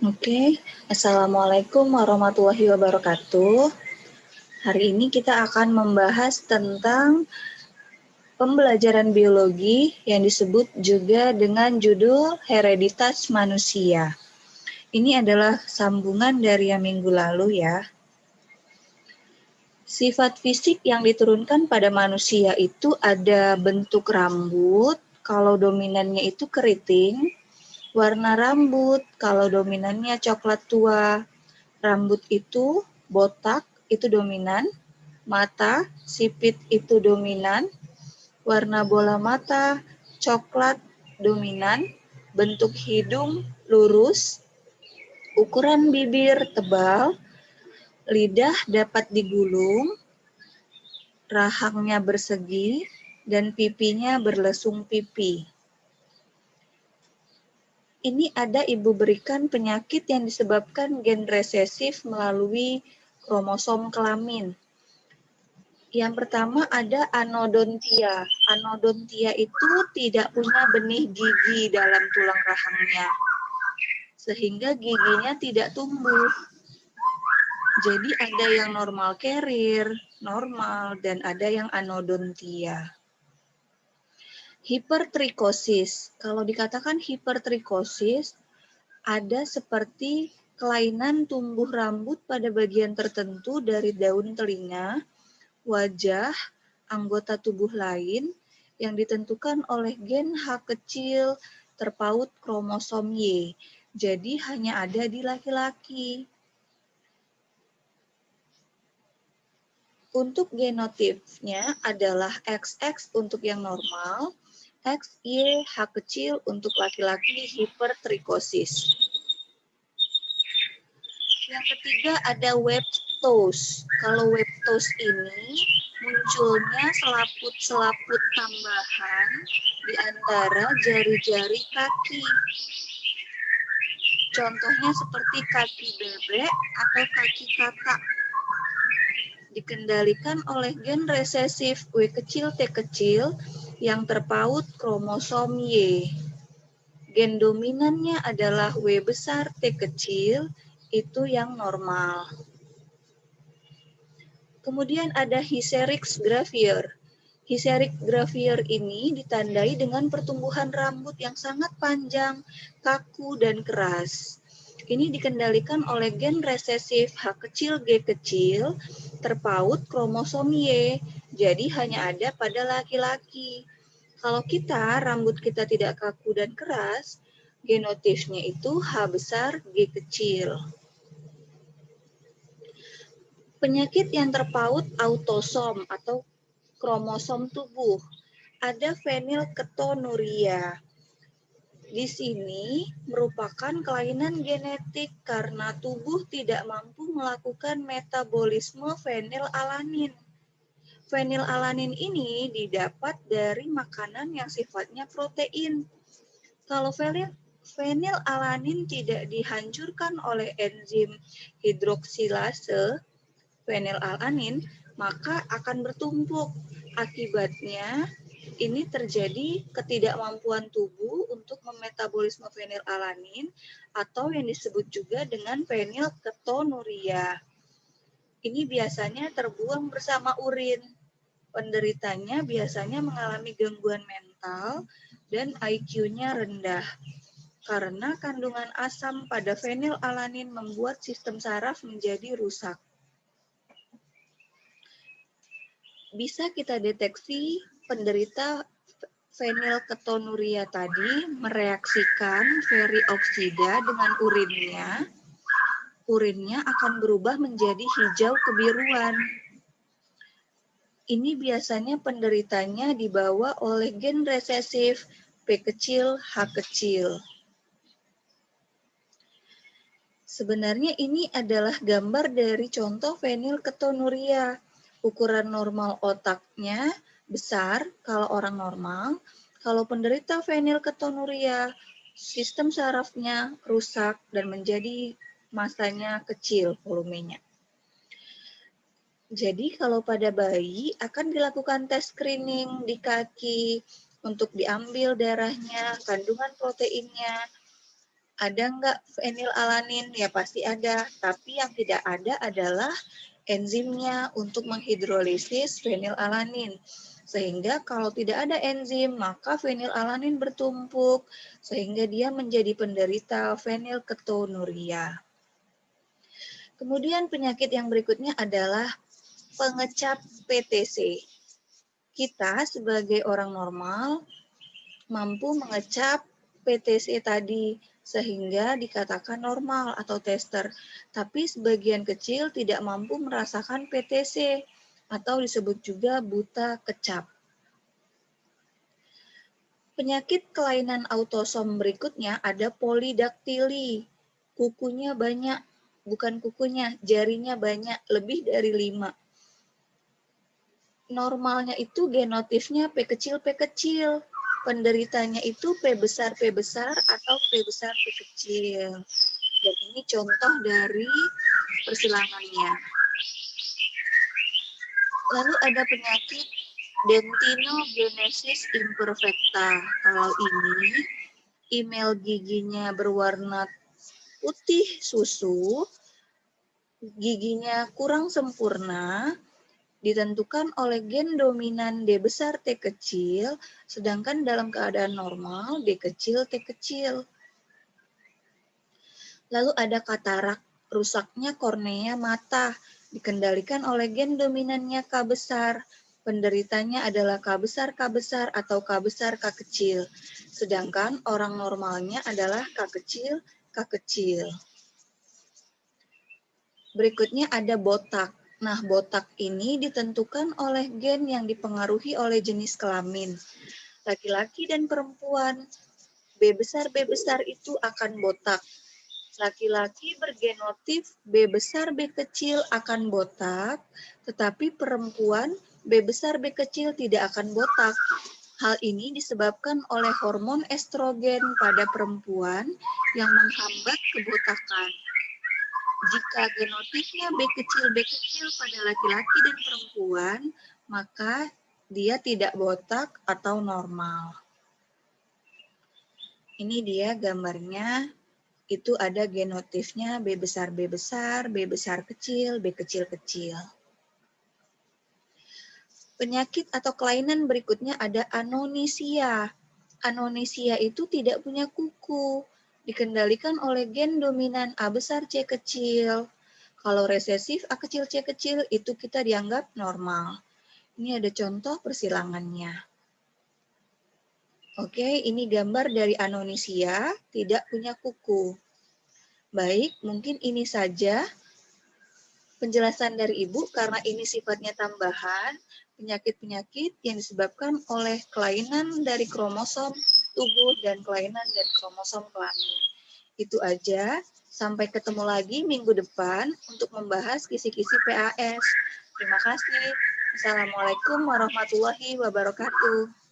Oke, Assalamualaikum warahmatullahi wabarakatuh. Hari ini kita akan membahas tentang pembelajaran biologi yang disebut juga dengan judul hereditas manusia. Ini adalah sambungan dari yang minggu lalu ya. Sifat fisik yang diturunkan pada manusia itu ada bentuk rambut, kalau dominannya itu keriting, warna rambut, kalau dominannya coklat tua, rambut itu botak, itu dominan, mata, sipit itu dominan, warna bola mata, coklat, dominan, bentuk hidung lurus, ukuran bibir tebal, lidah dapat digulung, rahangnya bersegi, dan pipinya berlesung pipi. Ini ada ibu berikan penyakit yang disebabkan gen resesif melalui kromosom kelamin. Yang pertama ada anodontia. Anodontia itu tidak punya benih gigi dalam tulang rahangnya, sehingga giginya tidak tumbuh. Jadi ada yang normal carrier, normal, dan ada yang anodontia. Hipertrikosis. Kalau dikatakan hipertrikosis, ada seperti kelainan tumbuh rambut pada bagian tertentu dari daun telinga, wajah, anggota tubuh lain yang ditentukan oleh gen H kecil terpaut kromosom Y. Jadi hanya ada di laki-laki. Untuk genotipnya adalah XX untuk yang normal, XY H kecil untuk laki-laki hipertrikosis. Yang ketiga ada webtos. Kalau webtos ini munculnya selaput-selaput tambahan di antara jari-jari kaki. Contohnya seperti kaki bebek atau kaki katak. Dikendalikan oleh gen resesif W kecil T kecil yang terpaut kromosom Y. Gen dominannya adalah W besar T kecil, itu yang normal. Kemudian ada Hysterix gravior. Hysterix gravior ini ditandai dengan pertumbuhan rambut yang sangat panjang, kaku, dan keras. Ini dikendalikan oleh gen resesif H kecil G kecil terpaut kromosom Y, jadi hanya ada pada laki-laki. Kalau rambut kita tidak kaku dan keras, genotipnya itu H besar G kecil. Penyakit yang terpaut autosom atau kromosom tubuh. Ada fenilketonuria. Di sini merupakan kelainan genetik karena tubuh tidak mampu melakukan metabolisme fenilalanin. Fenilalanin ini didapat dari makanan yang sifatnya protein. Kalau fenilalanin tidak dihancurkan oleh enzim hidroksilase fenilalanin, maka akan bertumpuk. Akibatnya, ini terjadi ketidakmampuan tubuh untuk memetabolisme fenilalanin atau yang disebut juga dengan fenilketonuria. Ini biasanya terbuang bersama urin. Penderitanya biasanya mengalami gangguan mental dan IQ-nya rendah. Karena kandungan asam pada fenilalanin membuat sistem saraf menjadi rusak. Bisa kita deteksi penderita fenilketonuria tadi mereaksikan ferrioksida dengan urinnya. Urinnya akan berubah menjadi hijau kebiruan. Ini biasanya penderitanya dibawa oleh gen resesif P kecil H kecil. Sebenarnya ini adalah gambar dari contoh fenilketonuria. Ukuran normal otaknya besar kalau orang normal. Kalau penderita fenilketonuria, sistem sarafnya rusak dan menjadi masanya kecil volumenya. Jadi kalau pada bayi akan dilakukan tes screening di kaki untuk diambil darahnya, kandungan proteinnya, Ada nggak fenilalanin? Ya pasti ada, tapi yang tidak ada adalah enzimnya untuk menghidrolisis fenilalanin. Sehingga kalau tidak ada enzim, maka fenilalanin bertumpuk, sehingga dia menjadi penderita fenilketonuria. Kemudian penyakit yang berikutnya adalah pengecap PTC. Kita sebagai orang normal mampu mengecap PTC tadi sehingga dikatakan normal atau tester. Tapi sebagian kecil tidak mampu merasakan PTC atau disebut juga buta kecap. Penyakit kelainan autosom berikutnya ada polidaktili. Kukunya banyak, bukan kukunya, jarinya banyak, lebih dari 5. Normalnya itu genotifnya P kecil, P kecil. Penderitanya itu P besar, P besar, atau P besar, P kecil. Dan ini contoh dari persilangannya. Lalu ada penyakit dentinogenesis imperfecta. Kalau ini, email giginya berwarna putih susu, giginya kurang sempurna, ditentukan oleh gen dominan D besar T kecil, sedangkan dalam keadaan normal D kecil T kecil. Lalu ada katarak, rusaknya kornea mata, dikendalikan oleh gen dominannya K besar. Penderitanya adalah K besar atau K besar K kecil. Sedangkan orang normalnya adalah K kecil K kecil. Berikutnya ada botak. Nah, botak ini ditentukan oleh gen yang dipengaruhi oleh jenis kelamin. Laki-laki dan perempuan, B besar itu akan botak. Laki-laki bergenotip B besar B kecil akan botak, tetapi perempuan B besar B kecil tidak akan botak. Hal ini disebabkan oleh hormon estrogen pada perempuan yang menghambat kebotakan. Jika genotipnya B kecil pada laki-laki dan perempuan, maka dia tidak botak atau normal. Ini dia gambarnya, itu ada genotipnya B besar, B besar kecil, B kecil kecil. Penyakit atau kelainan berikutnya ada anonychia. Anonychia itu tidak punya kuku, dikendalikan oleh gen dominan A besar C kecil. Kalau resesif A kecil C kecil itu kita dianggap normal. Ini ada contoh persilangannya. Oke, ini gambar dari anonychia, tidak punya kuku. Baik, mungkin ini saja penjelasan dari Ibu karena ini sifatnya tambahan, penyakit-penyakit yang disebabkan oleh kelainan dari kromosom tubuh dan kelainan dari kromosom kelamin. Itu aja, sampai ketemu lagi minggu depan untuk membahas kisi-kisi PAS. Terima kasih. Assalamualaikum warahmatullahi wabarakatuh.